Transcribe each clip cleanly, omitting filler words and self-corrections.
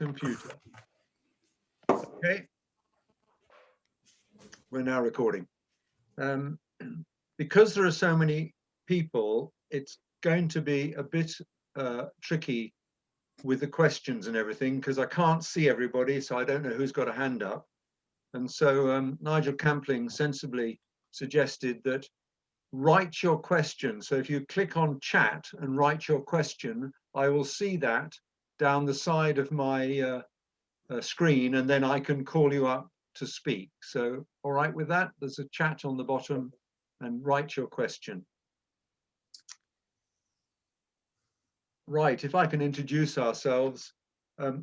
computer. Okay, we're now recording. Because there are so many people, it's going to be a bit tricky with the questions and everything, because I can't see everybody, so I don't know who's got a hand up. And so Nigel Campling sensibly suggested that write your question. So if you click on chat and write your question, I will see that down the side of my screen, and then I can call you up to speak. So all right with that? There's a chat on the bottom, and write your question. Right, if I can introduce ourselves. The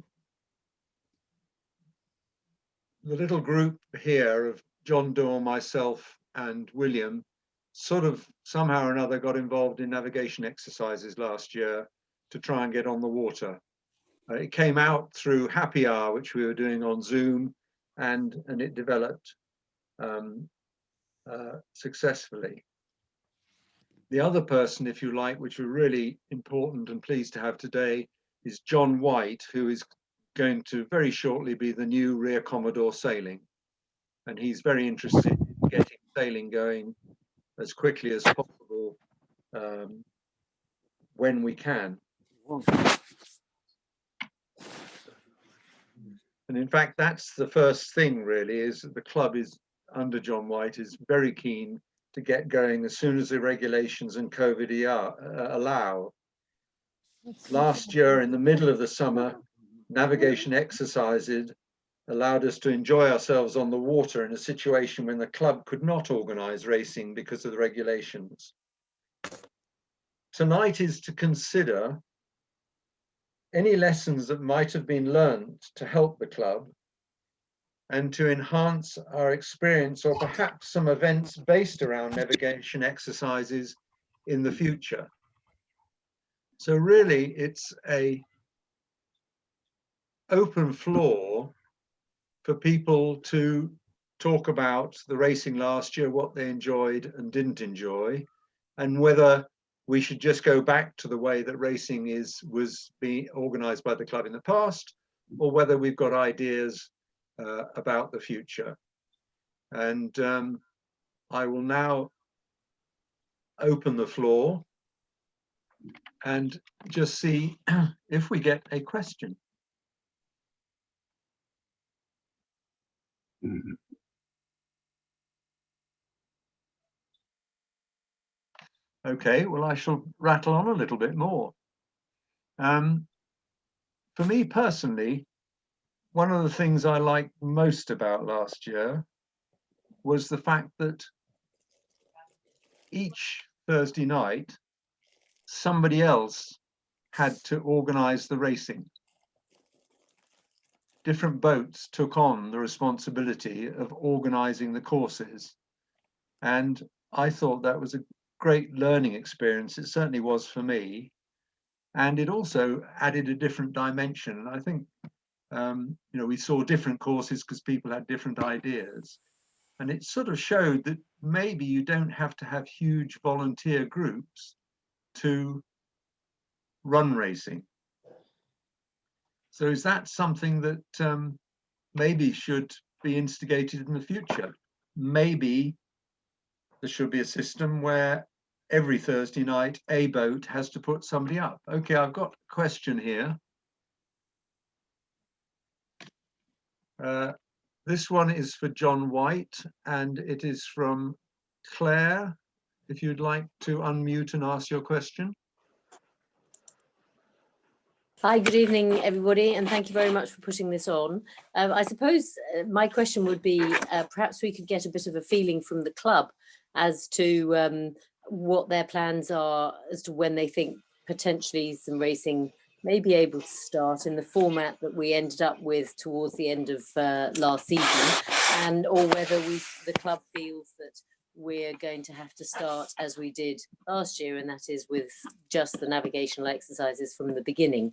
little group here of John Doerr, myself and William sort of somehow or another got involved in navigation exercises last year to try and get on the water. It came out through Happy Hour, which we were doing on Zoom, and it developed successfully. The other person, if you like, which we're really important and pleased to have today, is John Whyte, who is going to very shortly be the new Rear Commodore sailing. And he's very interested in getting sailing going as quickly as possible when we can. And in fact, that's the first thing really, is that the club is under John Whyte is very keen to get going as soon as the regulations and COVID allow. Last year, in the middle of the summer, navigation exercises allowed us to enjoy ourselves on the water in a situation when the club could not organize racing because of the regulations. Tonight is to consider any lessons that might have been learned to help the club and to enhance our experience, or perhaps some events based around navigation exercises in the future. So really, it's an open floor for people to talk about the racing last year, what they enjoyed and didn't enjoy, and whether we should just go back to the way that racing was being organized by the club in the past, or whether we've got ideas about the future. And I will now open the floor and just see if we get a question. Okay, well, I shall rattle on a little bit more. For me personally, one of the things I liked most about last year was the fact that each Thursday night, somebody else had to organize the racing. Different boats took on the responsibility of organizing the courses. And I thought that was a great learning experience. It certainly was for me. And it also added a different dimension. I think, you know, we saw different courses because people had different ideas. And it sort of showed that maybe you don't have to have huge volunteer groups to run racing. So is that something that maybe should be instigated in the future? Maybe there should be a system where every Thursday night a boat has to put somebody up. Okay, I've got a question here. This one is for John Whyte, and it is from Claire. If you'd like to unmute and ask your question. Hi, good evening, everybody, and thank you very much for putting this on. I suppose my question would be, perhaps we could get a bit of a feeling from the club as to what their plans are, as to when they think potentially some racing may be able to start in the format that we ended up with towards the end of last season, and or whether the club feels that we're going to have to start as we did last year, and that is with just the navigational exercises from the beginning.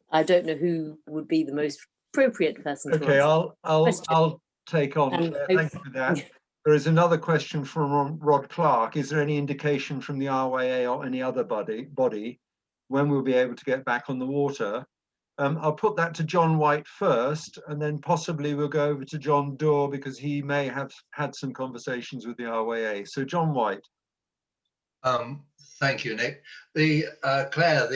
I don't know who would be the most appropriate person to Okay, answer. I'll take on. Claire, thank you for that. There is another question from Rod Clark. Is there any indication from the RYA or any other body when we'll be able to get back on the water? I'll put that to John Whyte first, and then possibly we'll go over to John Doerr because he may have had some conversations with the RYA. So John Whyte. Thank you, Nick. Claire,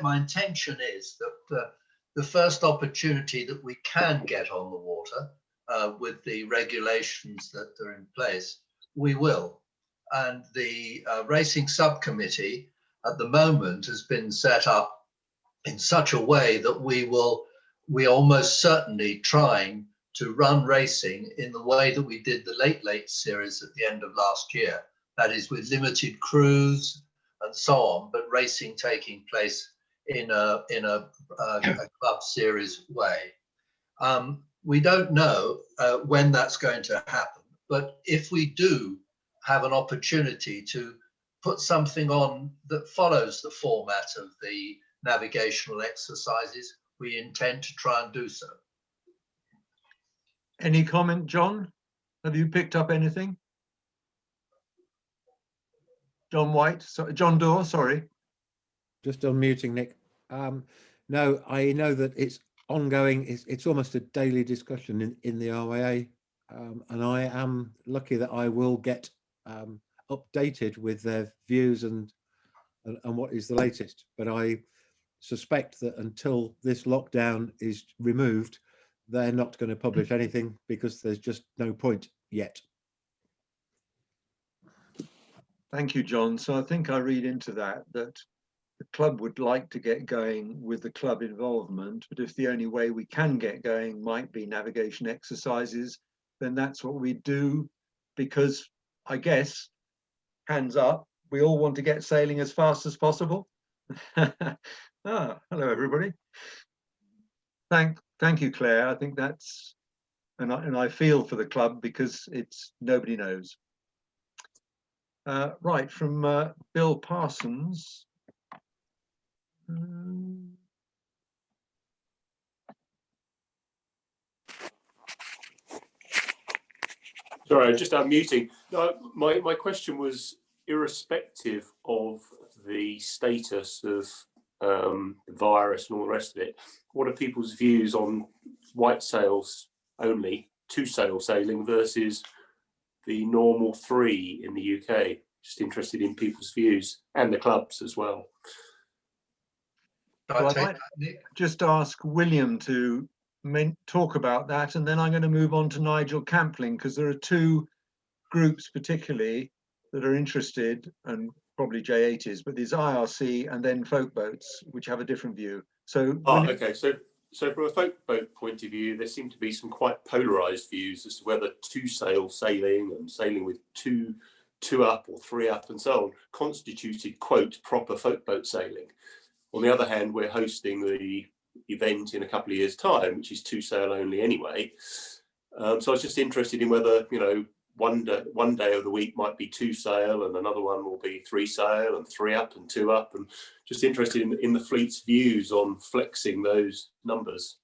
my intention is that the first opportunity that we can get on the water with the regulations that are in place, we will. And the racing subcommittee at the moment has been set up in such a way that we are almost certainly trying to run racing in the way that we did the late series at the end of last year. That is, with limited crews and so on, but racing taking place in a club series way. We don't know when that's going to happen, but if we do have an opportunity to put something on that follows the format of the navigational exercises, we intend to try and do so. Any comment, John? Have you picked up anything? John Whyte, John Doerr, sorry. Just unmuting, Nick. No, I know that it's ongoing. It's almost a daily discussion in the RYA, and I am lucky that I will get updated with their views and what is the latest. But I suspect that until this lockdown is removed, they're not going to publish anything because there's just no point yet. Thank you, John. So I think I read into that the club would like to get going with the club involvement, but if the only way we can get going might be navigation exercises, then that's what we do, because I guess, hands up, we all want to get sailing as fast as possible. Hello, everybody. Thank you, Claire. I think that's, and I feel for the club because it's nobody knows. Right, from Bill Parsons. Sorry, just unmuting. No, my question was, irrespective of the status of the virus and all the rest of it, what are people's views on white sails only, 2-sail sailing versus the normal 3 in the UK? Just interested in people's views and the clubs as well. Well, I might just ask William to talk about that, and then I'm going to move on to Nigel Campling, because there are 2 groups particularly that are interested, and probably J8 is, but there's IRC and then folk boats, which have a different view. So okay, so from a folk boat point of view, there seem to be some quite polarized views as to whether 2-sail sailing and sailing with 2 up or 3 up and so on constituted, quote, proper folk boat sailing. On the other hand, we're hosting the event in a couple of years' time, which is 2-sail only anyway. So I was just interested in whether, you know, one day of the week might be 2-sail and another one will be 3-sail and 3 up and 2 up, and just interested in the fleet's views on flexing those numbers.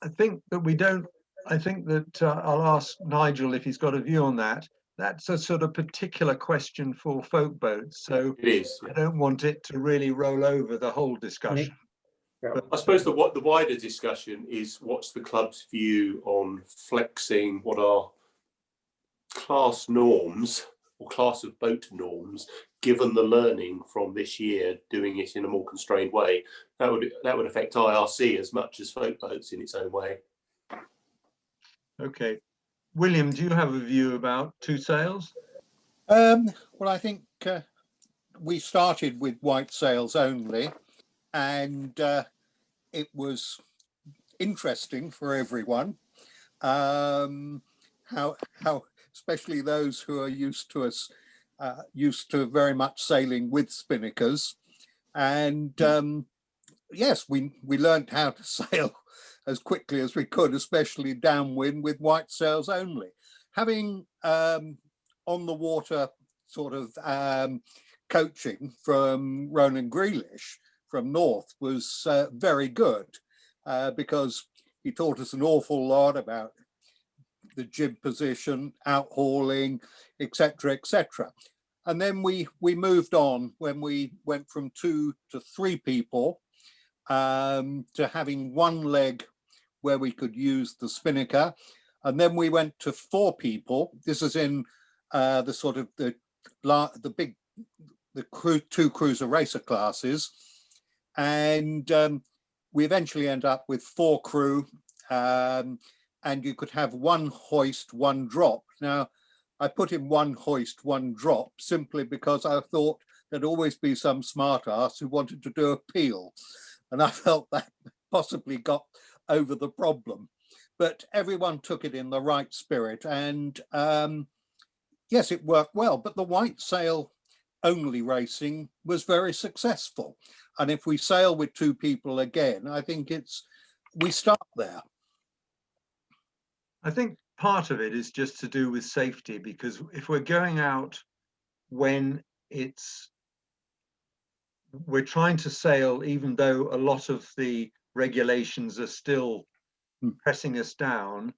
I think that I'll ask Nigel if he's got a view on that. That's a sort of particular question for folk boats, so it is. Yeah. I don't want it to really roll over the whole discussion. Yeah. I suppose the wider discussion is, what's the club's view on flexing what are class norms or class of boat norms, given the learning from this year, doing it in a more constrained way. That would affect IRC as much as folk boats in its own way. Okay. William, do you have a view about 2 sails? Well, I think we started with white sails only, and it was interesting for everyone. How especially those who are used to very much sailing with spinnakers, and yes, we learned how to sail as quickly as we could, especially downwind with white sails only. Having on the water sort of coaching from Ronan Grealish from North was very good, because he taught us an awful lot about the jib position, outhauling, etc., etc. And then we moved on when we went from 2 to 3 people. to having one leg where we could use the spinnaker. And then we went to 4 people. This is in the sort of the big, the 2 cruiser racer classes. And we eventually end up with 4 crew, and you could have 1 hoist, 1 drop. Now, I put in 1 hoist, 1 drop simply because I thought there'd always be some smart ass who wanted to do a peel. And I felt that possibly got over the problem. But everyone took it in the right spirit. And yes, it worked well. But the white sail only racing was very successful. And if we sail with 2 people again, I think we start there. I think part of it is just to do with safety, because if we're going out when we're trying to sail, even though a lot of the regulations are still pressing us down,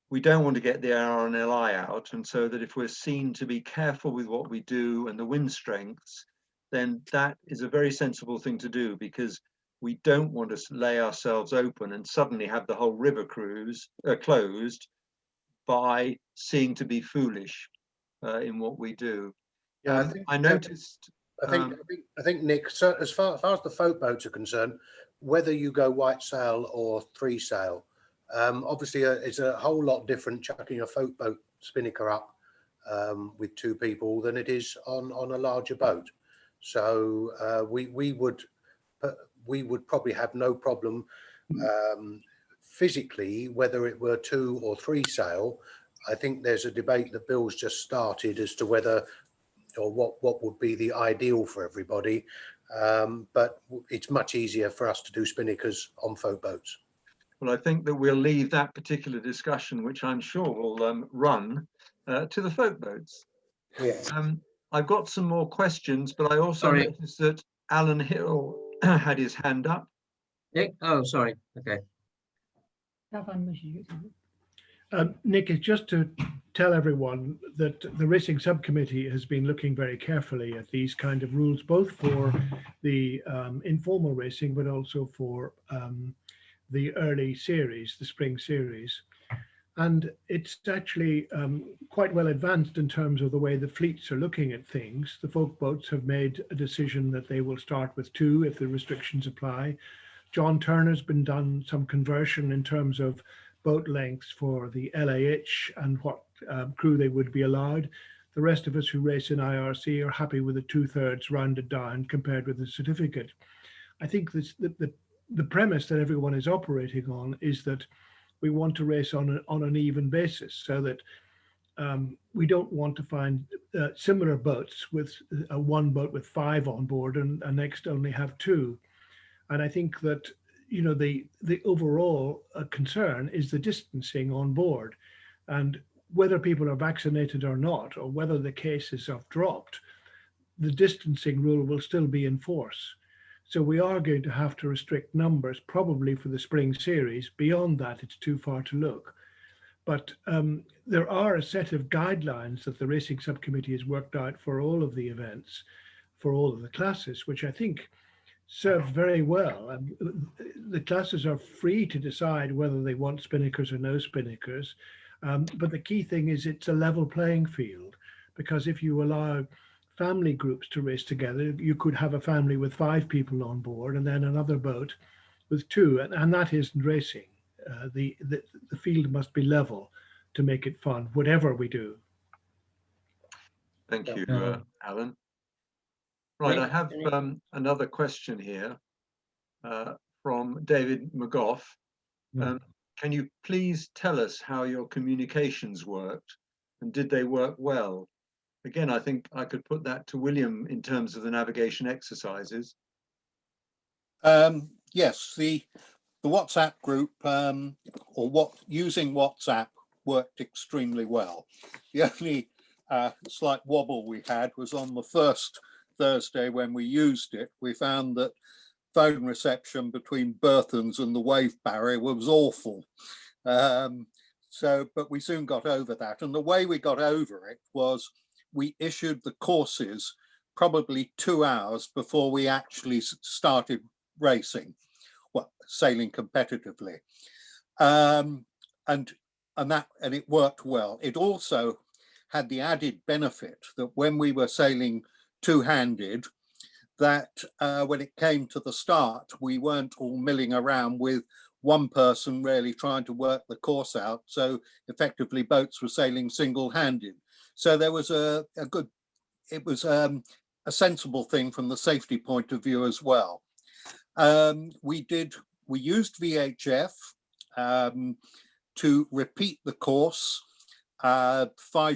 we don't want to get the RLymYC out. And so that if we're seen to be careful with what we do and the wind strengths, then that is a very sensible thing to do, because we don't want to lay ourselves open and suddenly have the whole river cruise closed by seeing to be foolish in what we do. Yeah, I noticed. I think Nick, so as far as the folk boats are concerned, whether you go white sail or 3 sail, obviously it's a whole lot different chucking a folk boat spinnaker up with 2 people than it is on a larger boat. So we would probably have no problem physically, whether it were 2 or 3 sail. I think there's a debate that Bill's just started as to whether or what would be the ideal for everybody. But it's much easier for us to do spinnakers on folk boats. Well, I think that we'll leave that particular discussion, which I'm sure will run, to the folk boats. Yes. I've got some more questions, but I also noticed that Alan Hill had his hand up. Nick? Oh, sorry. Okay. Nick, it's just to tell everyone that the racing subcommittee has been looking very carefully at these kind of rules, both for the informal racing, but also for the early series, the spring series. And it's actually quite well advanced in terms of the way the fleets are looking at things. The folk boats have made a decision that they will start with 2 if the restrictions apply. John Turner's been done some conversion in terms of boat lengths for the LAH and what crew they would be allowed. The rest of us who race in IRC are happy with the 2/3 rounded down compared with the certificate. I think the premise that everyone is operating on is that we want to race on an even basis, so that we don't want to find similar boats with 1 boat with 5 on board and next only have 2. And I think that, you know, the overall concern is the distancing on board, and whether people are vaccinated or not, or whether the cases have dropped, the distancing rule will still be in force. So we are going to have to restrict numbers probably for the spring series. Beyond that, it's too far to look. But there are a set of guidelines that the racing subcommittee has worked out for all of the events, for all of the classes, which I think serve very well. The classes are free to decide whether they want spinnakers or no spinnakers. But the key thing is it's a level playing field, because if you allow family groups to race together, you could have a family with 5 people on board and then another boat with 2, and that isn't racing. The field must be level to make it fun, whatever we do. Thank you, Alan. Right, I have another question here from David McGough. Can you please tell us how your communications worked, and did they work well? Again, I think I could put that to William in terms of the navigation exercises. Yes, the WhatsApp group using WhatsApp worked extremely well. The only slight wobble we had was on the first Thursday when we used it. We found that phone reception between Burthons and the wave barrier was awful. But we soon got over that. And the way we got over it was we issued the courses probably 2 hours before we actually started racing. well, sailing competitively. And it worked well. It also had the added benefit that when we were sailing two-handed, that when it came to the start, we weren't all milling around with one person really trying to work the course out. So effectively boats were sailing single-handed. So there was a sensible thing from the safety point of view as well. We used VHF to repeat the course 5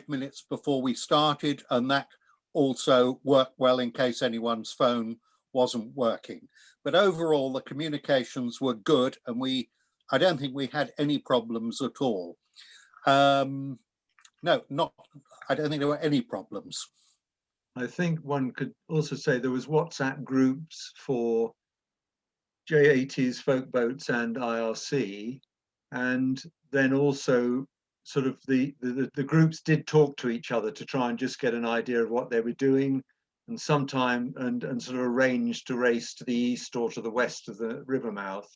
minutes before we started, and that also worked well in case anyone's phone wasn't working. But overall, the communications were good, and I don't think we had any problems at all. I don't think there were any problems. I think one could also say there was WhatsApp groups for J80s, folk boats and IRC, and then also sort of the groups did talk to each other to try and just get an idea of what they were doing, and sometime and sort of arrange to race to the east or to the west of the river mouth.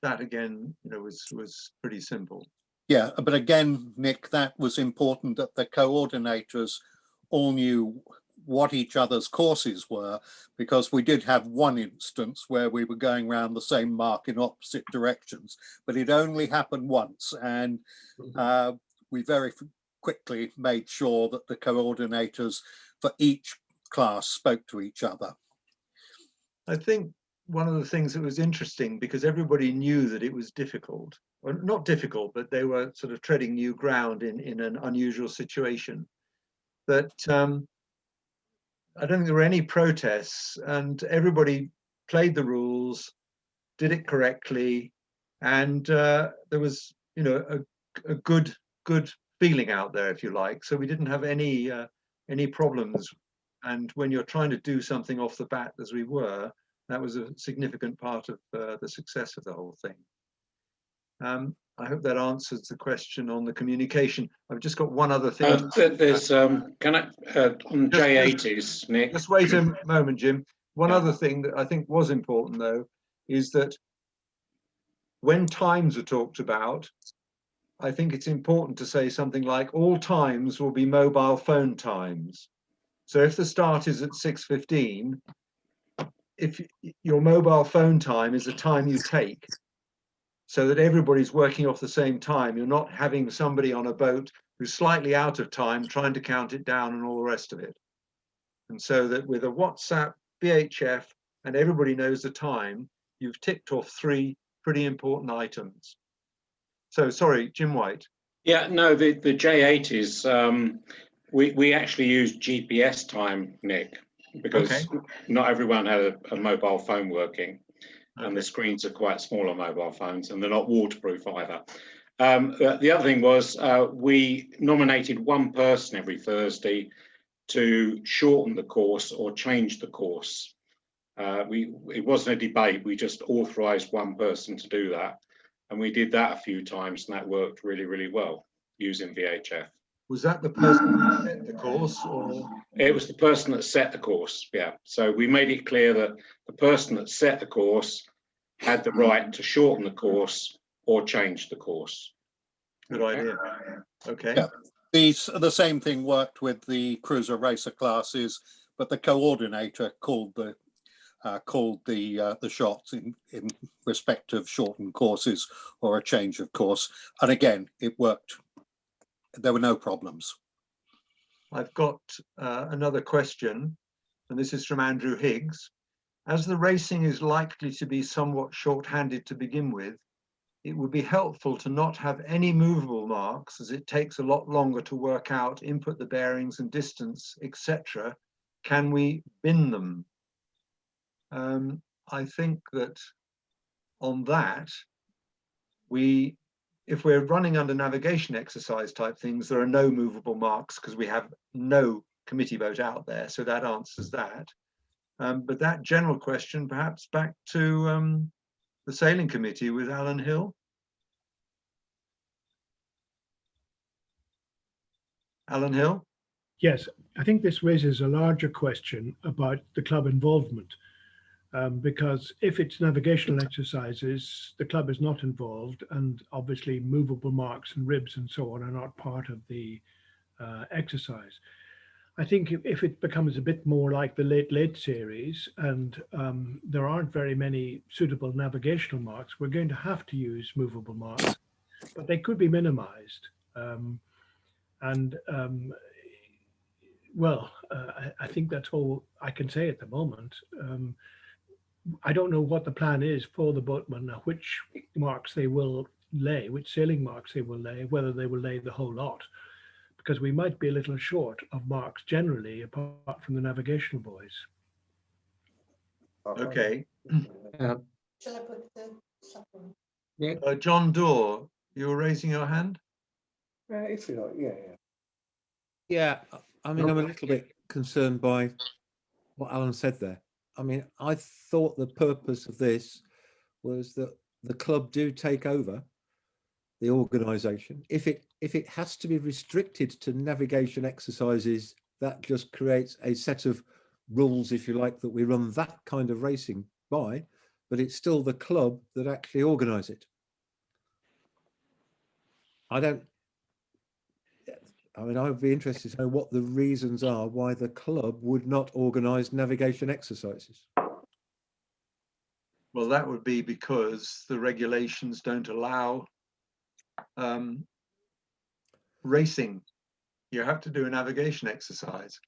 That again, was pretty simple. Yeah, but again, Nick, that was important that the coordinators all knew what each other's courses were, because we did have one instance where we were going around the same mark in opposite directions, but it only happened once, and we very quickly made sure that the coordinators for each class spoke to each other. I think one of the things that was interesting, because everybody knew that it was difficult, or not difficult, but they were sort of treading new ground in an unusual situation, that I don't think there were any protests, and everybody played the rules, did it correctly, and there was, a good feeling out there, if you like. So we didn't have any problems. And when you're trying to do something off the bat, as we were, that was a significant part of the success of the whole thing. I hope that answers the question on the communication. I've just got one other thing. There's on J80s, Nick. Just wait a moment, Jim. One other thing that I think was important, though, is that when times are talked about, I think it's important to say something like all times will be mobile phone times. So if the start is at 6:15, if your mobile phone time is the time you take, so that everybody's working off the same time. You're not having somebody on a boat who's slightly out of time trying to count it down and all the rest of it. And so that with a WhatsApp, VHF, and everybody knows the time, you've ticked off 3 pretty important items. So sorry, Jim Whyte. Yeah, no, the J80s, we actually use GPS time, Nick, because not everyone had a mobile phone working. And the screens are quite small on mobile phones, and they're not waterproof either. The other thing was we nominated one person every Thursday to shorten the course or change the course. It wasn't a debate, we just authorised one person to do that. And we did that a few times, and that worked really, really well using VHF. Was that the person who set the course, or? It was the person that set the course, yeah. So we made it clear that the person that set the course had the right to shorten the course or change the course. Good idea. Okay. Yeah. The same thing worked with the cruiser racer classes, but the coordinator called the shots in respect of shortened courses or a change of course. And again, it worked. There were no problems. I've got another question, and this is from Andrew Higgs. As the racing is likely to be somewhat short-handed to begin with, it would be helpful to not have any movable marks, as it takes a lot longer to work out, input the bearings and distance, etc. Can we bin them? I think that on that, if we're running under navigation exercise type things, there are no movable marks because we have no committee boat out there. So that answers that. But that general question, perhaps back to the sailing committee with Alan Hill. Alan Hill? Yes, I think this raises a larger question about the club involvement. because if it's navigational exercises, the club is not involved, and obviously movable marks and ribs and so on are not part of the exercise. I think if it becomes a bit more like the late series and there aren't very many suitable navigational marks, we're going to have to use movable marks, but they could be minimized. I think that's all I can say at the moment. I don't know what the plan is for the boatmen, which marks they will lay, which sailing marks they will lay, whether they will lay the whole lot, because we might be a little short of marks generally, apart from the navigational boys. Okay. Shall I put the supplement? Yeah. John Doerr, you were raising your hand? If you like, yeah. Yeah, I mean, I'm a little bit concerned by what Alan said there. I mean, I thought the purpose of this was that the club do take over the organisation. If it has to be restricted to navigation exercises, that just creates a set of rules, if you like, that we run that kind of racing by, but it's still the club that actually organise it. I would be interested to know what the reasons are why the club would not organise navigation exercises. Well, that would be because the regulations don't allow racing. You have to do a navigation exercise.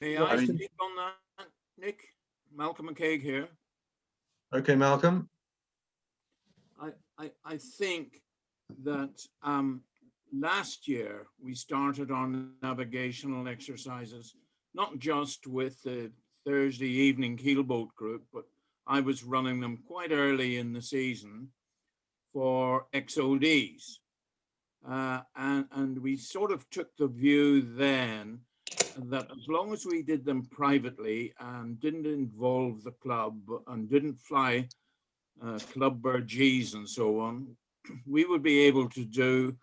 May I speak on that, Nick? Malcolm McCaig here. Okay, Malcolm. I think that last year we started on navigational exercises, not just with the Thursday evening keelboat group, but I was running them quite early in the season for XODs. And we sort of took the view then that as long as we did them privately and didn't involve the club and didn't fly club bird Gs and so on, we would be able to do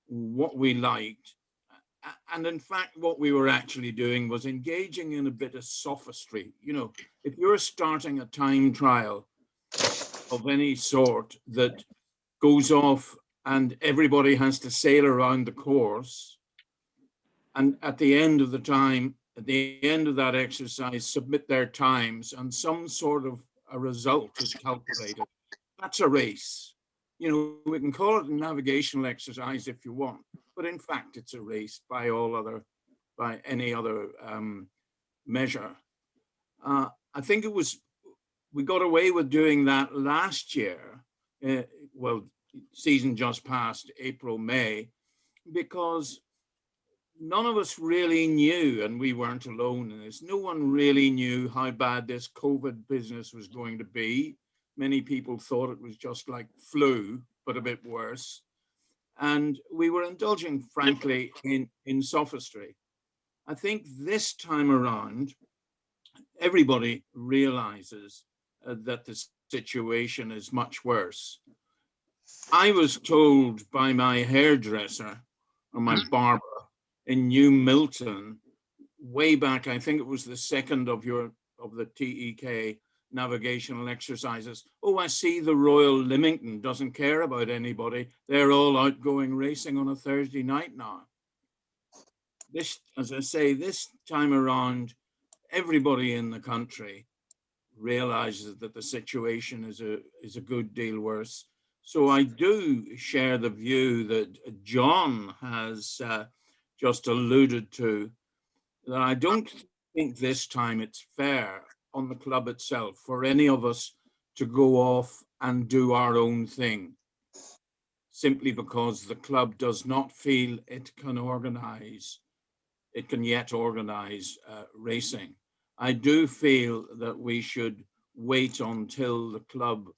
what we liked. And in fact, what we were actually doing was engaging in a bit of sophistry. You know, if you're starting a time trial of any sort that goes off and everybody has to sail around the course, and at the end of the time, at the end of that exercise, submit their times and some sort of a result is calculated, that's a race. You know, we can call it a navigational exercise if you want, but in fact, it's a race by any other measure. I think we got away with doing that last year. Well, season just passed, April, May, because none of us really knew, and we weren't alone in this, no one really knew how bad this COVID business was going to be. Many people thought it was just like flu, but a bit worse. And we were indulging, frankly, in sophistry. I think this time around, everybody realizes that the situation is much worse. I was told by my hairdresser or my barber in New Milton, way back, I think it was the second of the TEK navigational exercises. Oh, I see the Royal Lymington doesn't care about anybody. They're all out going racing on a Thursday night now. This, as I say, this time around, everybody in the country realizes that the situation is a good deal worse. So I do share the view that John has just alluded to, that I don't think this time it's fair on the club itself for any of us to go off and do our own thing, simply because the club does not feel it can yet organize racing. I do feel that we should wait until the club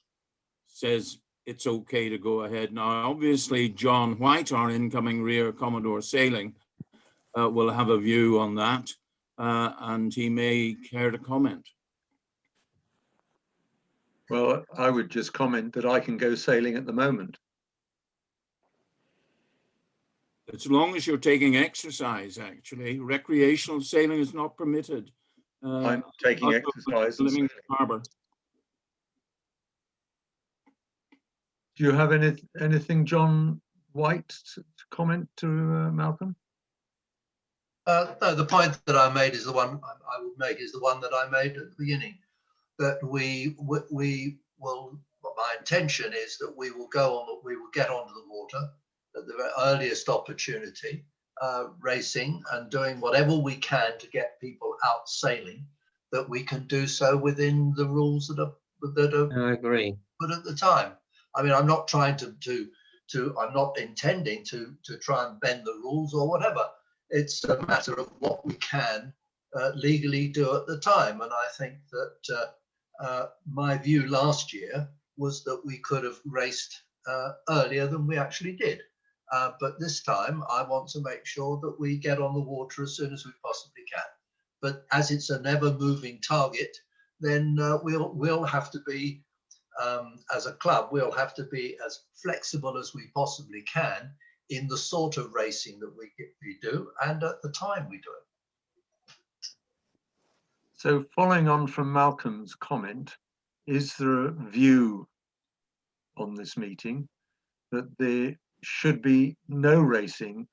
says it's okay to go ahead. Now, obviously, John Whyte, our incoming Rear Commodore Sailing, will have a view on that, and he may care to comment. Well, I would just comment that I can go sailing at the moment. As long as you're taking exercise, actually, recreational sailing is not permitted. I'm taking exercise. Fleming Harbour. Do you have anything, John Whyte, to comment to Malcolm? No, the point that I made is the one I would make is the one that I made at the beginning, that we will, my intention is that we will get onto the water at the very earliest opportunity, racing and doing whatever we can to get people out sailing, that we can do so within the rules that are I agree. put at the time. I mean, I'm not trying I'm not intending to try and bend the rules or whatever. It's a matter of what we can legally do at the time. And I think that my view last year was that we could have raced earlier than we actually did. But this time I want to make sure that we get on the water as soon as we possibly can. But as it's a never moving target, then we'll have to be, as a club, we'll have to be as flexible as we possibly can in the sort of racing that we do and at the time we do it. So following on from Malcolm's comment, is there a view on this meeting that there should be no racing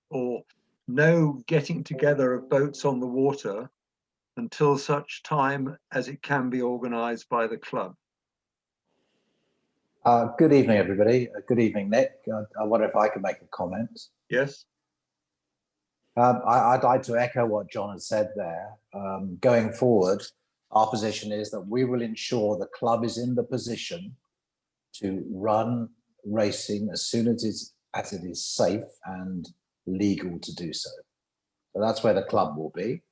or no getting together of boats on the water until such time as it can be organised by the club? Good evening, everybody. Good evening, Nick. I wonder if I could make a comment. Yes. I'd like to echo what John has said there. Going forward, our position is that we will ensure the club is in the position to run racing as soon as it is safe and legal to do so. So that's where the club will be.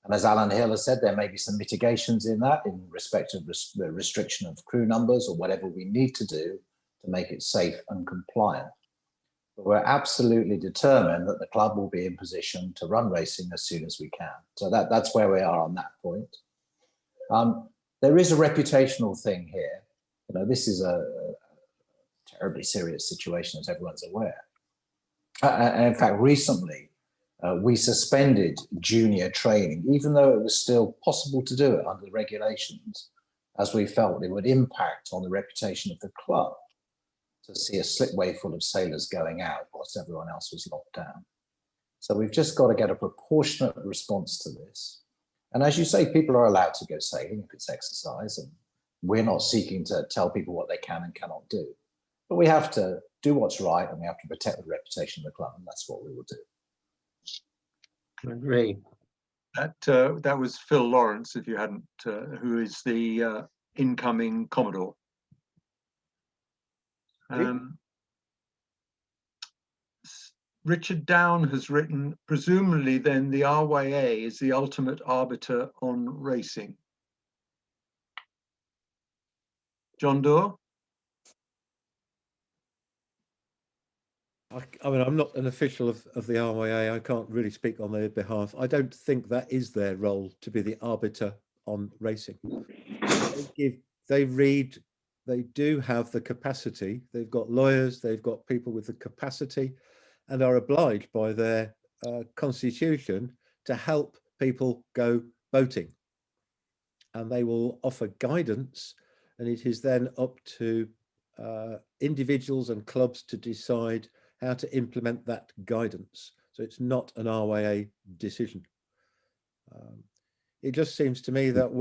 And as Alan Hill has said, there may be some mitigations in that in respect of the restriction of crew numbers or whatever we need to do to make it safe and compliant. But we're absolutely determined that the club will be in position to run racing as soon as we can. So that's where we are on that point. There is a reputational thing here. You know, this is a terribly serious situation, as everyone's aware. And in fact, recently, we suspended junior training, even though it was still possible to do it under the regulations, as we felt it would impact on the reputation of the club to see a slipway full of sailors going out whilst everyone else was locked down. So we've just got to get a proportionate response to this. And as you say, people are allowed to go sailing if it's exercise, and we're not seeking to tell people what they can and cannot do. But we have to do what's right, and we have to protect the reputation of the club, and that's what we will do. I agree. That was Phil Lawrence, if you hadn't, who is the incoming Commodore. Richard Down has written, presumably then the RYA is the ultimate arbiter on racing. John Doerr? I mean, I'm not an official of the RYA. I can't really speak on their behalf. I don't think that is their role, to be the arbiter on racing. They do have the capacity. They've got lawyers, they've got people with the capacity, and are obliged by their constitution to help people go boating. And they will offer guidance, and it is then up to individuals and clubs to decide how to implement that guidance. So it's not an RYA decision. It just seems to me that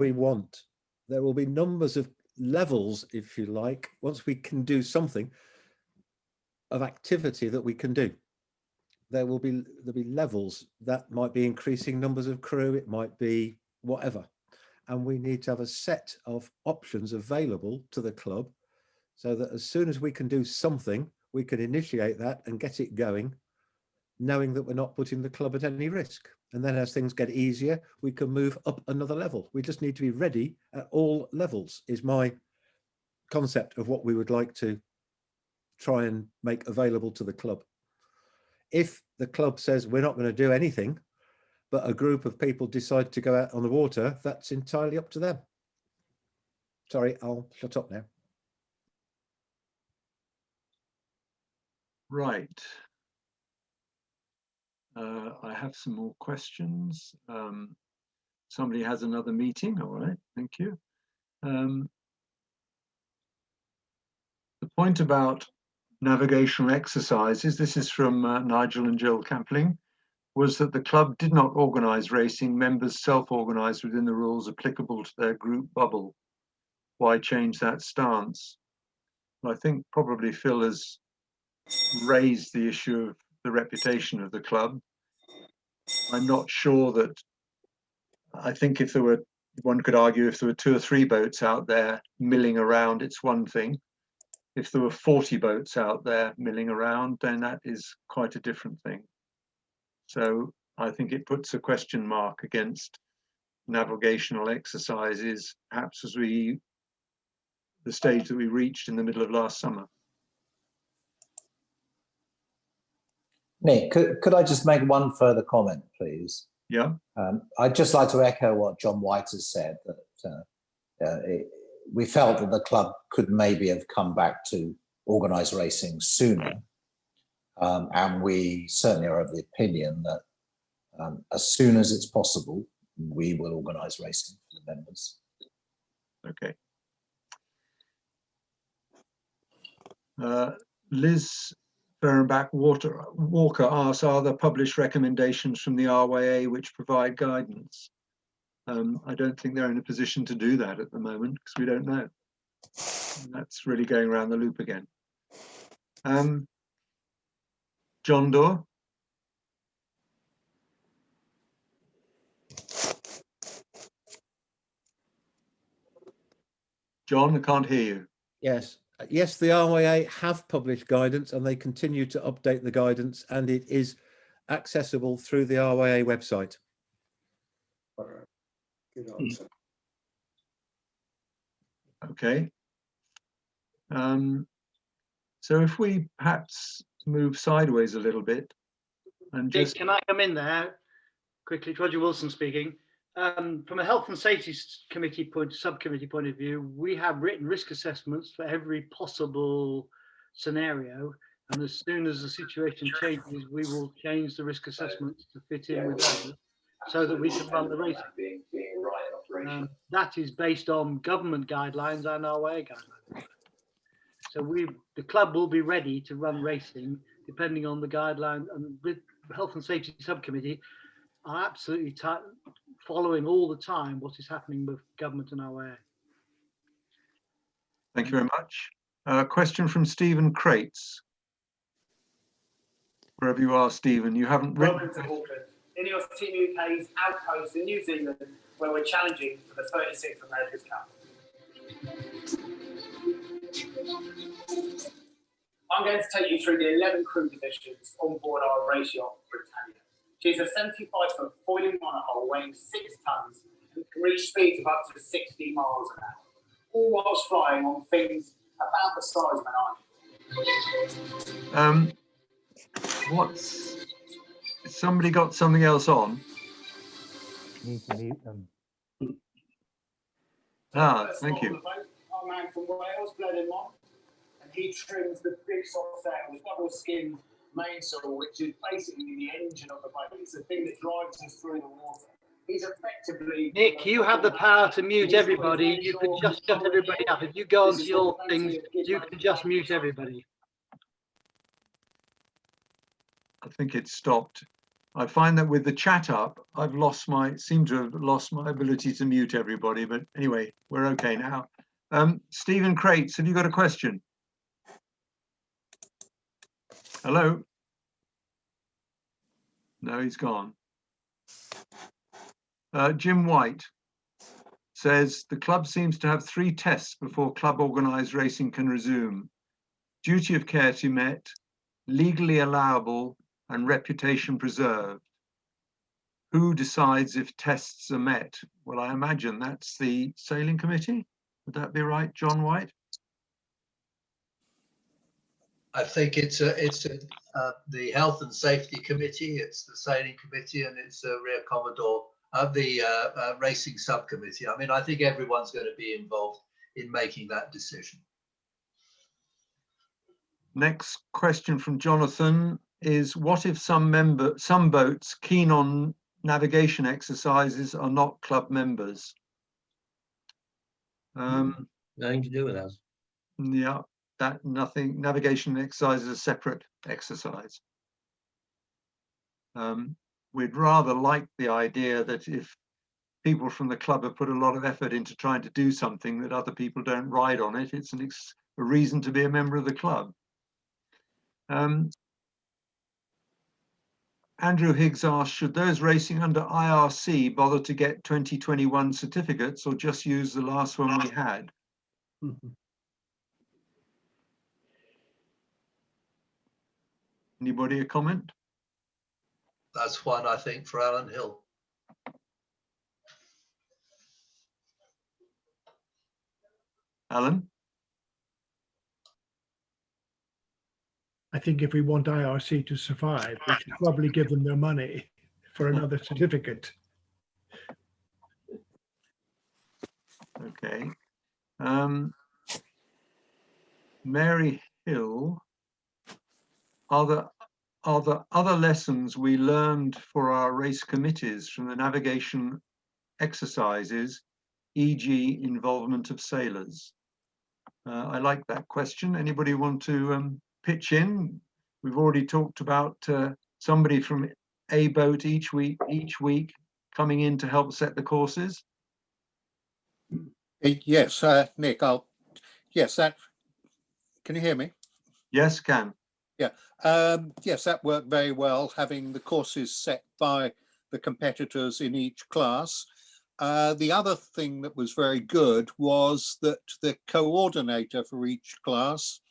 there will be numbers of levels, if you like, once we can do something of activity that we can do. There'll be levels that might be increasing numbers of crew, it might be whatever. And we need to have a set of options available to the club so that as soon as we can do something, we can initiate that and get it going, knowing that we're not putting the club at any risk. And then as things get easier, we can move up another level. We just need to be ready at all levels, is my concept of what we would like to try and make available to the club. If the club says we're not going to do anything, but a group of people decide to go out on the water, that's entirely up to them. Sorry, I'll shut up now. Right. I have some more questions. somebody has another meeting. All right, thank you. The point about navigational exercises, this is from Nigel and Jill Campling, was that the club did not organise racing. Members self-organised within the rules applicable to their group bubble. Why change that stance? Well, I think probably Phil has raised the issue of the reputation of the club. I'm not sure that, I think if there were, one could argue if there were 2 or 3 boats out there milling around, it's one thing. If there were 40 boats out there milling around, then that is quite a different thing. So I think it puts a question mark against navigational exercises, perhaps as the stage that we reached in the middle of last summer. Nick, could I just make one further comment, please? Yeah. I'd just like to echo what John Whyte has said, that we felt that the club could maybe have come back to organised racing sooner. And we certainly are of the opinion that as soon as it's possible, we will organise racing for the members. Okay. Liz Fehrenbach Walker asks, are there published recommendations from the RYA which provide guidance? I don't think they're in a position to do that at the moment because we don't know. And that's really going around the loop again. John Doerr. John, I can't hear you. Yes. Yes, the RYA have published guidance and they continue to update the guidance, and it is accessible through the RYA website. Good answer. Okay. So if we perhaps move sideways a little bit and just... Can I come in there quickly? Roger Wilson speaking. From a health and safety committee subcommittee point of view, we have written risk assessments for every possible scenario, and as soon as the situation changes, we will change the risk assessments to fit in with those, so that we can run the racing. That is based on government guidelines and RYA guidelines. So the club will be ready to run racing depending on the guideline, and the health and safety subcommittee are absolutely following all the time what is happening with government and RYA. Thank you very much. Question from Stephen Crates. Wherever you are, Stephen, you haven't written. Welcome to Auckland, INEOS Team UK's outpost in New Zealand, where we're challenging for the 36th America's Cup. I'm going to take you through the 11 crew positions on board our race yacht, Britannia. She's a 75-foot foiling monohull weighing 6 tons and can reach speeds of up to 60 miles an hour, all whilst flying on things about the size of an island. Somebody got something else on? Need to mute them. Thank you. Our man from Wales, Blenheim, and he trims the big soft sail with double skin mainsail, which is basically the engine of the boat. It's the thing that drives us through the water. He's effectively... Nick, you have the power to mute everybody. You could just shut everybody up. If you go onto your things, you can just mute everybody. I think it stopped. I find that with the chat up, seem to have lost my ability to mute everybody, but anyway, we're okay now. Stephen Crates, have you got a question? Hello? No, he's gone. Jim Whyte says, the club seems to have 3 tests before club organised racing can resume. Duty of care to be met, legally allowable, and reputation preserved. Who decides if tests are met? Well, I imagine that's the sailing committee. Would that be right, John Whyte? I think it's the health and safety committee, it's the sailing committee, and it's Rear Commodore of the racing subcommittee. I mean, I think everyone's going to be involved in making that decision. Next question from Jonathan is, what if some boats keen on navigation exercises are not club members. Nothing to do with us. Yeah, that nothing. Navigation exercise is a separate exercise. We'd rather like the idea that if people from the club have put a lot of effort into trying to do something that other people don't ride on it, it's a reason to be a member of the club. Andrew Higgs asked, should those racing under IRC bother to get 2021 certificates or just use the last one we had? Anybody a comment? That's one, I think, for Alan Hill. Alan? I think if we want IRC to survive, we should probably give them their money for another certificate. Okay. Mary Hill, are there other lessons we learned for our race committees from the navigation exercises, e.g. involvement of sailors? I like that question. Anybody want to pitch in? We've already talked about somebody from a boat each week coming in to help set the courses. Yes, Nick, yes, can you hear me? Yes, can. Yeah, yes, that worked very well, having the courses set by the competitors in each class. The other thing that was very good was that the coordinator for each class,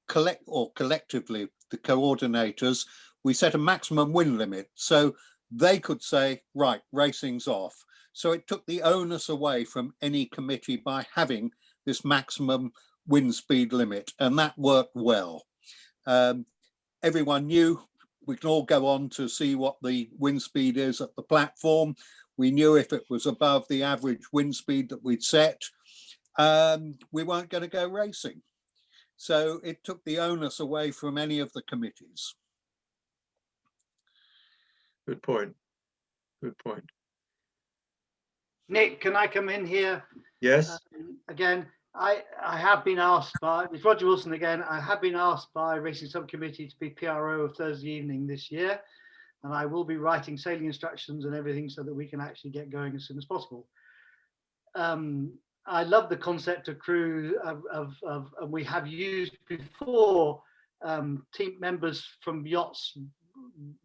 collectively, the coordinators, we set a maximum win limit. So they could say, right, racing's off. So it took the onus away from any committee by having this maximum wind speed limit, and that worked well. Everyone knew we can all go on to see what the wind speed is at the platform. We knew if it was above the average wind speed that we'd set, we weren't going to go racing. So it took the onus away from any of the committees. Good point. Good point. Nick, can I come in here? Yes. Again, I have been asked by, it's Roger Wilson again, I have been asked by Racing Subcommittee to be PRO of Thursday evening this year, and I will be writing sailing instructions and everything so that we can actually get going as soon as possible. I love the concept of crew, and we have used before team members from yachts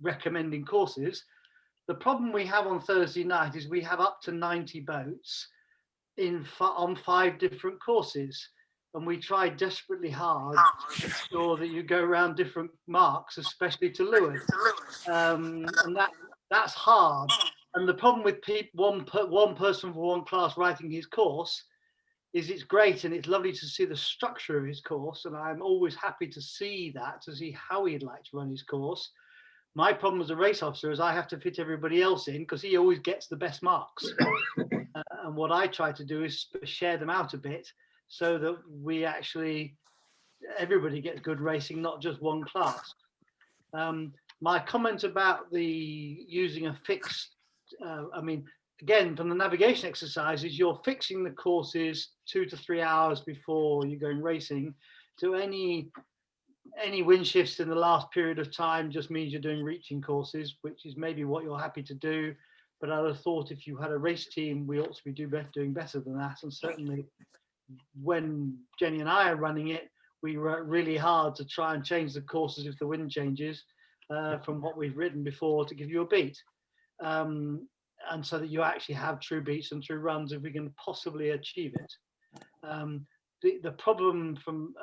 recommending courses. The problem we have on Thursday night is we have up to 90 boats on 5 different courses, and we try desperately hard to ensure that you go around different marks, especially to Lewis, and that's hard. And the problem with one person for one class writing his course is it's great and it's lovely to see the structure of his course, and I'm always happy to see that, to see how he'd like to run his course. My problem as a race officer is I have to fit everybody else in because he always gets the best marks. And what I try to do is share them out a bit so that we actually, everybody gets good racing, not just one class. My comment about the using a fixed, I mean, again, from the navigation exercises, you're fixing the courses 2 to 3 hours before you're going racing. So any wind shifts in the last period of time just means you're doing reaching courses, which is maybe what you're happy to do. But I'd have thought if you had a race team, we ought to be doing better than that. And certainly when Jenny and I are running it, we work really hard to try and change the courses if the wind changes from what we've written before to give you a beat. And so that you actually have true beats and true runs if we can possibly achieve it. The problem from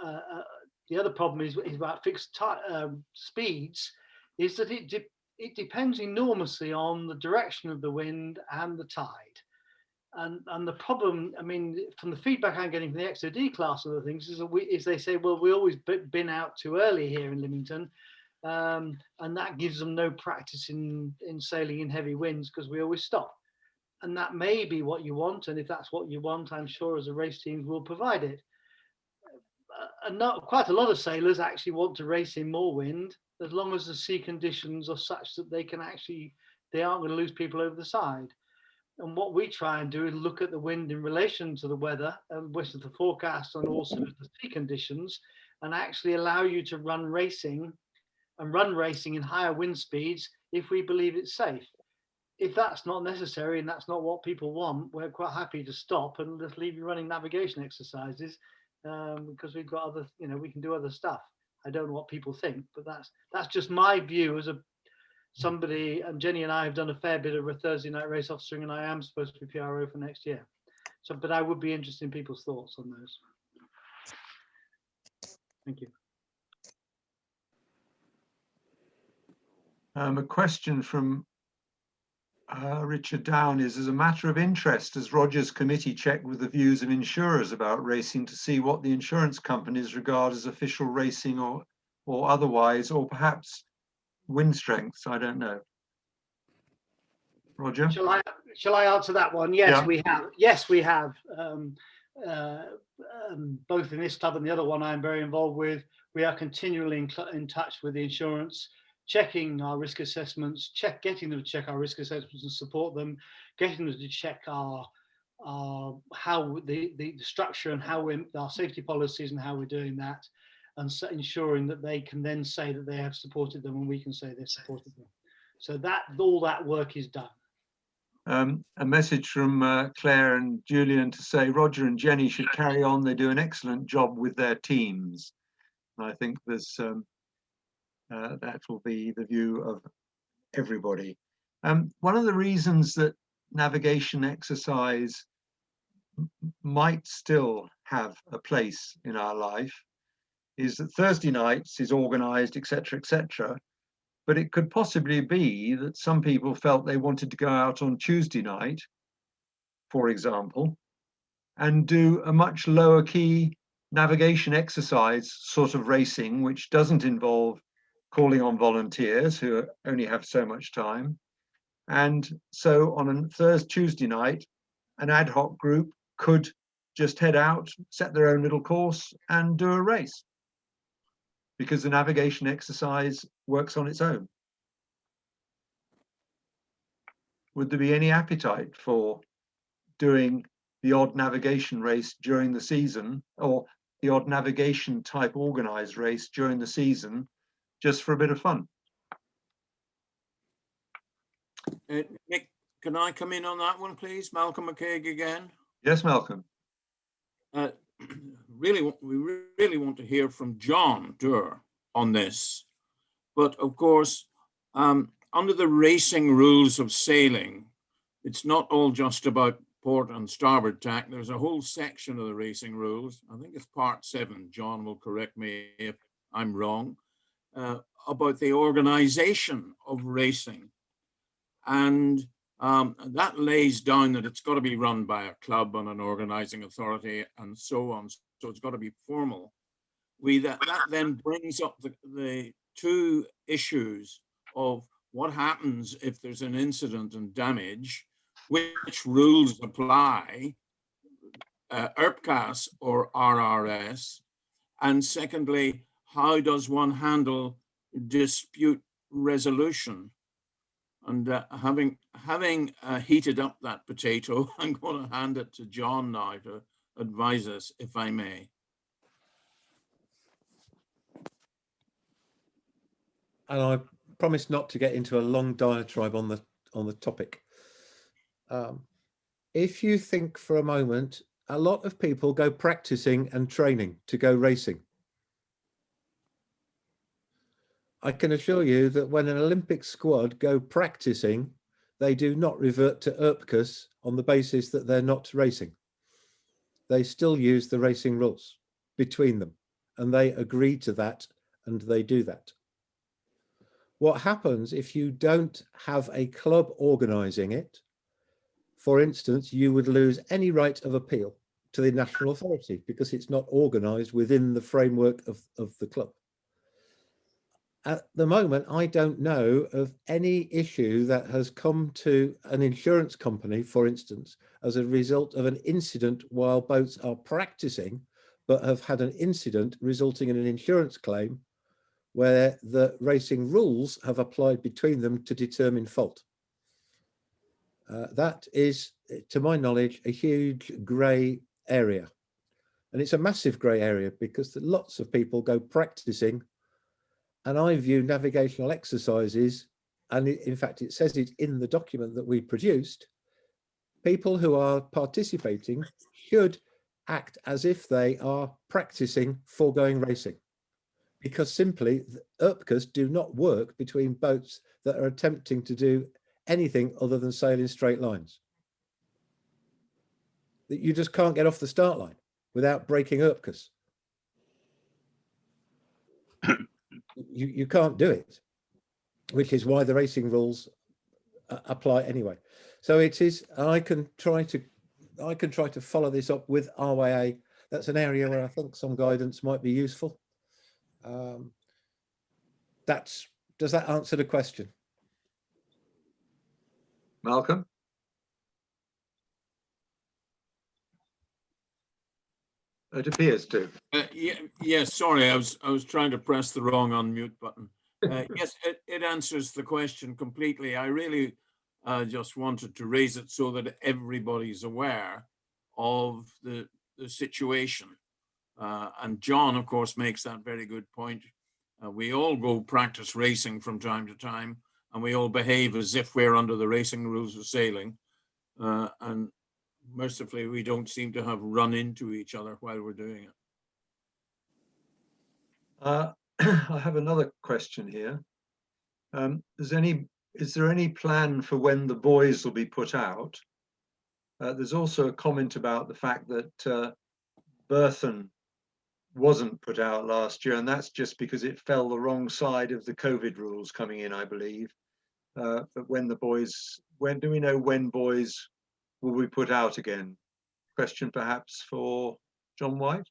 the other problem is about fixed speeds, is that it depends enormously on the direction of the wind and the tide. And the problem, I mean, from the feedback I'm getting from the XOD class and other things, is they say, well, we always been out too early here in Lymington, and that gives them no practice in sailing in heavy winds because we always stop. And that may be what you want, and if that's what you want, I'm sure as a race team we'll provide it. And quite a lot of sailors actually want to race in more wind as long as the sea conditions are such that they can actually they aren't going to lose people over the side. And what we try and do is look at the wind in relation to the weather and which is the forecast and also the sea conditions, and actually allow you to run racing in higher wind speeds if we believe it's safe. If that's not necessary and that's not what people want, we're quite happy to stop and just leave you running navigation exercises because we've got other, we can do other stuff. I don't know what people think, but that's just my view as somebody. And Jenny and I have done a fair bit of a Thursday night race officering, and I am supposed to be PRO for next year. So, but I would be interested in people's thoughts on those. Thank you. A question from Richard Down is, as a matter of interest, has Roger's committee checked with the views of insurers about racing to see what the insurance companies regard as official racing or otherwise, or perhaps wind strengths? I don't know. Roger? Shall I answer that one? Yes, Yeah. we have. Yes, we have. Both in this club and the other one I'm very involved with, we are continually in touch with the insurance, checking our risk assessments, getting them to check our risk assessments and support them, getting them to check our how the structure and how our safety policies and how we're doing that, and so ensuring that they can then say that they have supported them and we can say they've supported them. So that all that work is done. A message from Claire and Julian to say Roger and Jenny should carry on. They do an excellent job with their teams. And I think there's that will be the view of everybody. One of the reasons that navigation exercise might still have a place in our life is that Thursday nights is organized, etc., etc. But it could possibly be that some people felt they wanted to go out on Tuesday night, for example, and do a much lower key navigation exercise sort of racing, which doesn't involve calling on volunteers who only have so much time. And so on a Tuesday night, an ad hoc group could just head out, set their own little course and do a race, because the navigation exercise works on its own. Would there be any appetite for doing the odd navigation race during the season, or the odd navigation type organized race during the season, just for a bit of fun? Nick, can I come in on that one, please? Malcolm McCaig again. Yes, Malcolm. We really want to hear from John Doerr on this. But of course, under the racing rules of sailing, it's not all just about port and starboard tack. There's a whole section of the racing rules. I think it's part 7. John will correct me if I'm wrong, about the organization of racing. And that lays down that it's got to be run by a club and an organizing authority and so on. So it's got to be formal. That then brings up the two issues of what happens if there's an incident and damage, which rules apply, ERPCAS or RRS, and secondly, how does one handle dispute resolution? And having heated up that potato, I'm going to hand it to John now to advise us, if I may. And I promise not to get into a long diatribe on the topic. If you think for a moment, a lot of people go practicing and training to go racing. I can assure you that when an Olympic squad go practicing, they do not revert to ERPCAS on the basis that they're not racing. They still use the racing rules between them, and they agree to that, and they do that. What happens if you don't have a club organising it? For instance, you would lose any right of appeal to the national authority because it's not organised within the framework of the club. At the moment, I don't know of any issue that has come to an insurance company, for instance, as a result of an incident while boats are practicing, but have had an incident resulting in an insurance claim where the racing rules have applied between them to determine fault. That is, to my knowledge, a huge grey area. And it's a massive grey area because lots of people go practicing. And I view navigational exercises, and in fact, it says it in the document that we produced, people who are participating should act as if they are practicing foregoing racing, because simply UPCAs do not work between boats that are attempting to do anything other than sail in straight lines. That you just can't get off the start line without breaking UPCAs. You can't do it, which is why the racing rules apply anyway. So it is, I can try to follow this up with RYA. That's an area where I think some guidance might be useful. Does that answer the question? Malcolm? It appears to. Yes, sorry, I was trying to press the wrong unmute button. Yes, it answers the question completely. I really just wanted to raise it so that everybody's aware of the situation. And John, of course, makes that very good point. We all go practice racing from time to time, and we all behave as if we're under the racing rules of sailing. And mercifully, we don't seem to have run into each other while we're doing it. I have another question here. Is there any plan for when the buoys will be put out? There's also a comment about the fact that Burton wasn't put out last year, and that's just because it fell the wrong side of the COVID rules coming in, I believe. But when the buoys, do we know when buoys will be put out again? Question perhaps for John Whyte.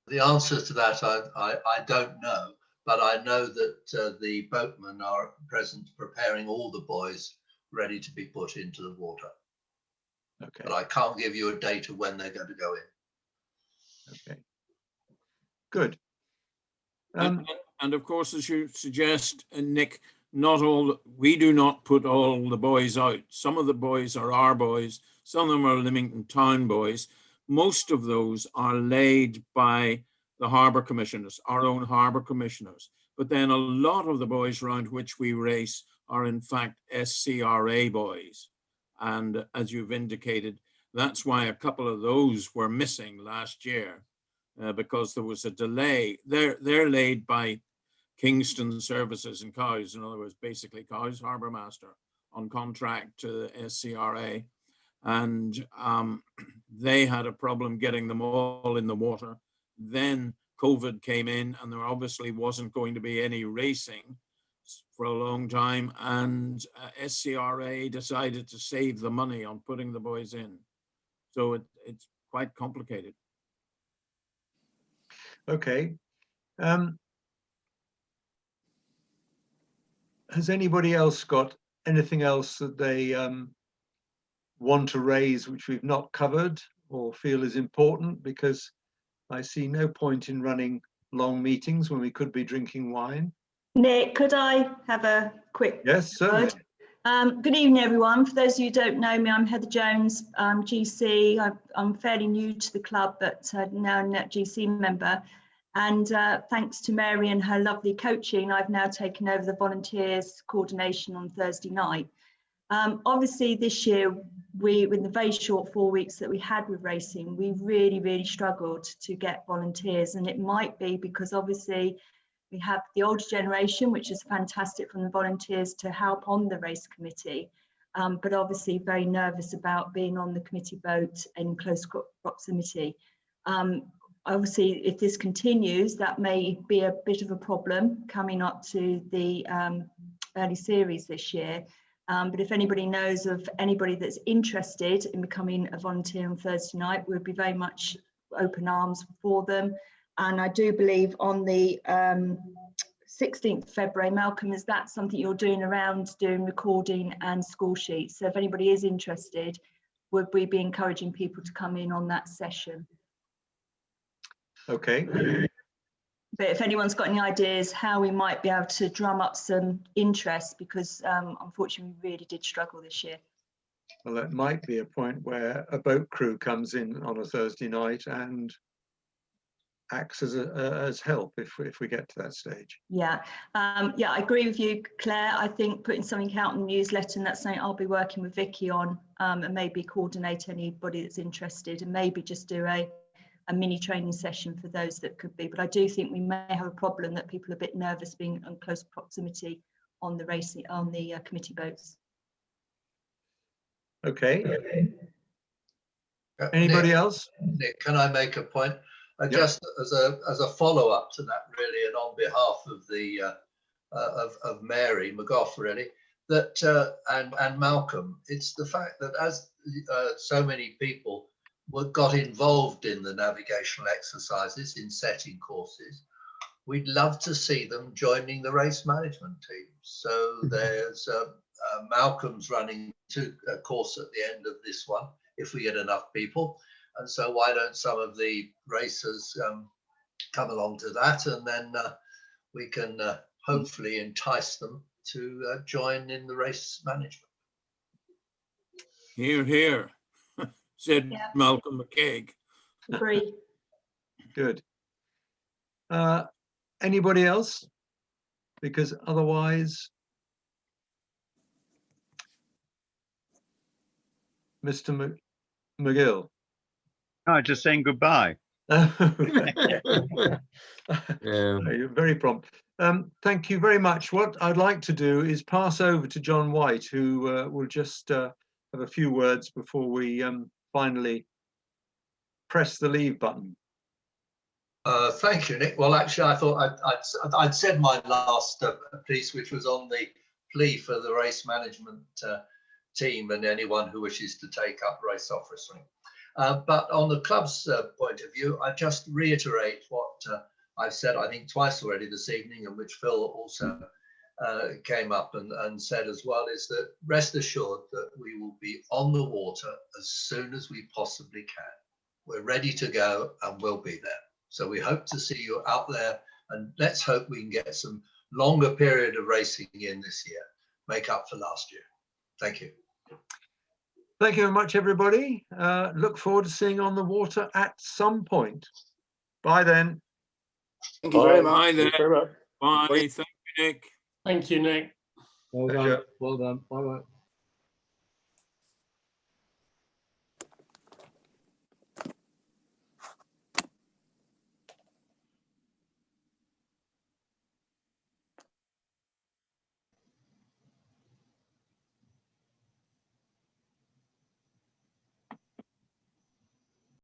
The answer to that, I don't know, but I know that the boatmen are at present preparing all the buoys ready to be put into the water. Okay. But I can't give you a date of when they're going to go in. Okay. Good. And of course, as you suggest, Nick, we do not put all the buoys out. Some of the buoys are our buoys, some of them are Lymington Town buoys. Most of those are laid by the harbour commissioners, our own harbour commissioners. But then a lot of the buoys around which we race are in fact SCRA buoys. And as you've indicated, that's why a couple of those were missing last year because there was a delay. They're laid by Kingston Services and Cowes, in other words, basically Cowes Harbour Master on contract to SCRA. And they had a problem getting them all in the water. Then COVID came in and there obviously wasn't going to be any racing for a long time. And SCRA decided to save the money on putting the buoys in. So it's quite complicated. Okay. Has anybody else got anything else that they want to raise which we've not covered or feel is important? Because I see no point in running long meetings when we could be drinking wine. Nick, could I have a quick Yes, certainly. Good evening, everyone. For those of you who don't know me, I'm Heather Jones, GC. I'm fairly new to the club, but now a GC member. And thanks to Mary and her lovely coaching, I've now taken over the volunteers coordination on Thursday night. Obviously, this year, in the very short 4 weeks that we had with racing, we really struggled to get volunteers. And it might be because obviously we have the older generation, which is fantastic from the volunteers to help on the race committee, but obviously very nervous about being on the committee boat in close proximity. Obviously, if this continues, that may be a bit of a problem coming up to the early series this year. But if anybody knows of anybody that's interested in becoming a volunteer on Thursday night, we'd be very much open arms for them. And I do believe on the 16th of February, Malcolm, is that something you're doing around doing recording and score sheets? So if anybody is interested, would we be encouraging people to come in on that session? Okay. But if anyone's got any ideas how we might be able to drum up some interest, because unfortunately we really did struggle this year. Well, that might be a point where a boat crew comes in on a Thursday night and acts as help if we get to that stage. Yeah, yeah, I agree with you, Claire. I think putting something out in the newsletter, and that's something I'll be working with Vicky on, and maybe coordinate anybody that's interested, and maybe just do a mini training session for those that could be. But I do think we may have a problem that people are a bit nervous being in close proximity on the racing, on the committee boats. Okay. Anybody else? Nick, can I make a point? Just as a follow-up to that, really, and on behalf of the of Mary McGough, really, that and Malcolm, it's the fact that as so many people got involved in the navigational exercises in setting courses, we'd love to see them joining the race management team. So there's Malcolm's running a course at the end of this one, if we get enough people. And so why don't some of the racers come along to that, and then we can hopefully entice them to join in the race management. Hear, hear, said Malcolm McKeag. Agree. Good. Anybody else? Because otherwise, Mr. McGill. No, just saying goodbye. You're very prompt. Thank you very much. What I'd like to do is pass over to John Whyte, who will just have a few words before we finally press the leave button. Thank you, Nick. Well, actually, I thought I'd said my last piece, which was on the plea for the race management team and anyone who wishes to take up race officering. But on the club's point of view, I just reiterate what I've said, I think, twice already this evening, and which Phil also came up and said as well, is that rest assured that we will be on the water as soon as we possibly can. We're ready to go and we'll be there. So we hope to see you out there, and let's hope we can get some longer period of racing in this year, make up for last year. Thank you. Thank you very much, everybody. Look forward to seeing you on the water at some point. Bye then. Thank you very much. Bye then. Thank you very much. Bye. Thank you, Nick. Thank you, Nick. Well done. Well done. Bye bye.